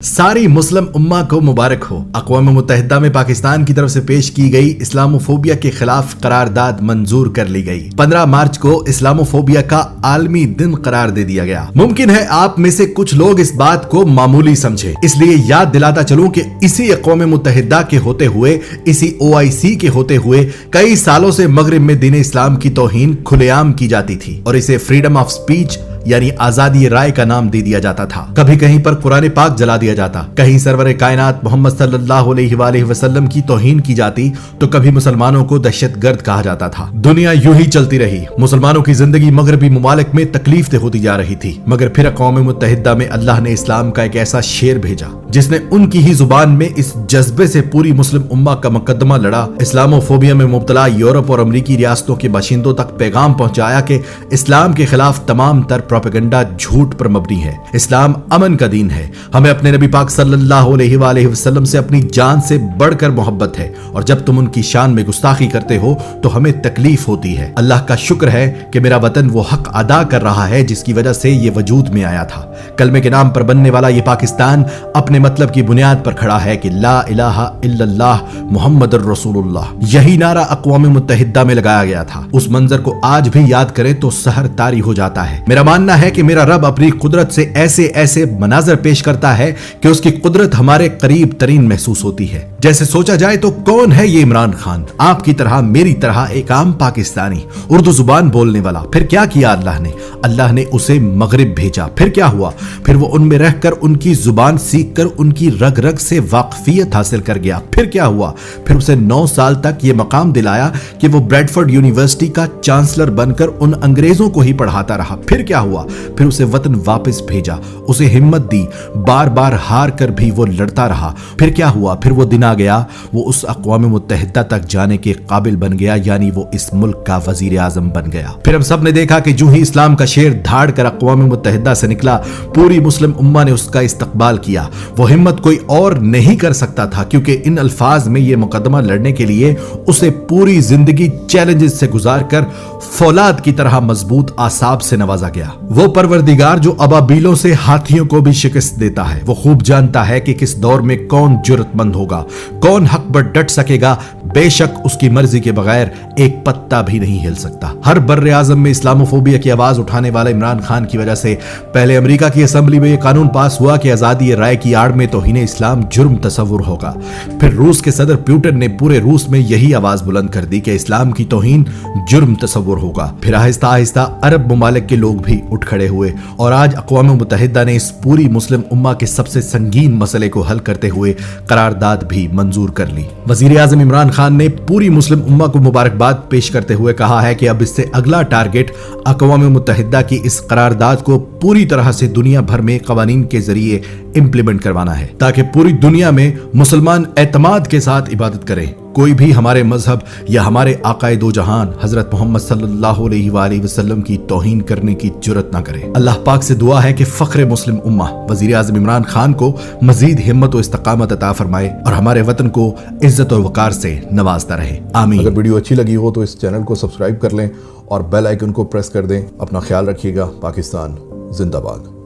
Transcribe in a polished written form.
सारी मुस्लिम उम्मा को मुबारक हो। अक़वाम मुत्तहिदा में पाकिस्तान की तरफ से पेश की गई इस्लामोफोबिया के खिलाफ करारदाद मंजूर कर ली गई। 15 मार्च को इस्लामोफोबिया का आलमी दिन करार दे दिया गया। मुमकिन है आप में से कुछ लोग इस बात को मामूली समझे, इसलिए याद दिलाता चलूं कि इसी अक़वाम मुत्तहिदा के होते हुए, इसी OIC के होते हुए कई सालों से मगरिब में दीन इस्लाम की तौहीन खुलेआम की जाती थी और इसे फ्रीडम ऑफ स्पीच यानी आजादी राय का नाम दे दिया जाता था। कभी कहीं पर कुरान पाक जला दिया जाता, कहीं सरवर कायनात मोहम्मद सल्लल्लाहु अलैहि वसल्लम की तौहीन की जाती, तो कभी मुसलमानों को दहशतगर्द कहा जाता था। दुनिया यूं ही चलती रही। मुसलमानों की जिंदगी मगरबी मुमालिक में तकलीफ होती जा रही थी, मगर फिर अक़वाम मुत्तहिदा में अल्लाह ने इस्लाम का एक ऐसा शेर भेजा जिसने उनकी ही जुबान में इस जज्बे से पूरी मुस्लिम उम्मा का मुकदमा लड़ा, इस्लामोफोबिया में मुब्तला यूरोप और अमरीकी रियासतों के बाशिंदों तक पैगाम पहुंचाया कि इस्लाम के खिलाफ तमाम तर प्रोपेगेंडा झूठ पर मबनी है। इस्लाम अमन का दीन है। हमें अपने नबी पाक सल्लल्लाहु अलैहि वसल्लम से अपनी जान से बढ़कर मोहब्बत है और जब तुम उनकी शान में गुस्ताखी करते हो तो हमें तकलीफ होती है। अल्लाह का शुक्र है कि मेरा वतन वो हक अदा कर रहा है जिसकी वजह से ये वजूद में आया था। कलमे के नाम पर बनने वाला ये पाकिस्तान अपने मतलब की बुनियाद पर खड़ा है कि ला इलाहा इल्लल्लाह मुहम्मदुर रसूलुल्लाह। यही नारा अक़वाम मुत्तहिदा में लगाया गया था। उस मंजर को आज भी याद करें तो सहर तारी हो जाता है। मेरा मानना है कि मेरा रब अपनी कुदरत से ऐसे ऐसे मनाजर पेश करता है कि उसकी कुदरत हमारे करीब तरीन महसूस होती है। जैसे सोचा जाए तो कौन है ये इमरान खान, आपकी तरह मेरी तरह एक आम पाकिस्तानी, उर्दू जुबान बोलने वाला। फिर क्या किया अल्लाह ने उसे मगरिब भेजा। फिर क्या हुआ? फिर वो उनमें रहकर उनकी जुबान सीख कर उनकी रग रग से वाकफियत हासिल कर गया। फिर क्या हुआ? फिर उसे 9 साल तक ये मकाम दिलाया कि वो ब्रैडफोर्ड यूनिवर्सिटी का चांसलर बनकर उन अंग्रेजों को ही पढ़ाता रहा। फिर क्या हुआ? फिर उसे वतन वापस भेजा, उसे हिम्मत दी, बार बार हार कर भी वो लड़ता रहा। फिर क्या हुआ? फिर वो दिन आ गया, वो उस अक़वाम मुत्तहिदा तक जाने के काबिल बन गया, यानी वो इस मुल्क का वजीर आजम बन गया। फिर हम सब ने देखा कि जो ही इस्लाम का शेर धाड़ कर अक़वाम मुत्तहिदा से निकला, पूरी मुस्लिम उम्मा ने उसका इस्तकबाल किया। वो हिम्मत कोई और नहीं कर सकता था, क्योंकि इन अल्फाज में ये मुकदमा लड़ने के लिए उसे पूरी जिंदगी चैलेंजेस से गुजार कर फौलाद की तरह मजबूत आसाब से नवाजा गया। वो परवरदिगार जो अबाबीलों से हाथियों को भी शिकस्त देता है, वो खूब जानता है कि किस दौर में कौन जुर्रतमंद होगा, कौन हक पर डट सकेगा। बेशक उसकी मर्जी के बगैर एक पत्ता भी नहीं हिल सकता। हर बर्रे आजम में इस्लामोफोबिया की आवाज उठाने वाले इमरान खान की वजह से पहले अमेरिका की असेंबली में यह कानून पास हुआ कि आजादी राय की आड़ में तौहीन इस्लाम जुर्म तस्वुर होगा। फिर रूस के सदर पुतिन ने पूरे रूस में यही आवाज बुलंद कर दी कि इस्लाम की तौहीन जुर्म तस्वुर होगा। फिर आहिस्ता आहिस्ता अरब ममालिक के लोग भी उठ खड़े हुए और आज अक़वाम मुत्तहिदा ने इस पूरी मुस्लिम उम्मा के सबसे संगीन मसले को हल करते हुए करारदाद भी मंजूर कर ली। वजीर आजम इमरान खान ने पूरी मुस्लिम उम्मा को मुबारकबाद पेश करते हुए कहा है कि अब इससे अगला टारगेट अक़वाम मुत्तहिदा की इस करारदाद को पूरी तरह से दुनिया भर में कवानीन के जरिए इम्प्लीमेंट करवाना है, ताकि पूरी दुनिया में मुसलमान एतमाद के साथ इबादत करें। कोई भी हमारे मजहब या हमारे आकाए दो जहान हजरत मोहम्मद सल्लल्लाहु अलैहि वसल्लम की तौहीन करने की जुर्रत ना करे। अल्लाह पाक से दुआ है कि फख्र मुस्लिम उम्मा वजीर आज़म इमरान खान को मजीद हिम्मत और इस्तकामत अता फरमाए और हमारे वतन को इज्जत और वकार से नवाजता रहे। आमीन। अगर वीडियो अच्छी लगी हो तो इस चैनल को सब्सक्राइब कर लें और बेल आइकन को प्रेस कर दें। अपना ख्याल रखिएगा। पाकिस्तान जिंदाबाद।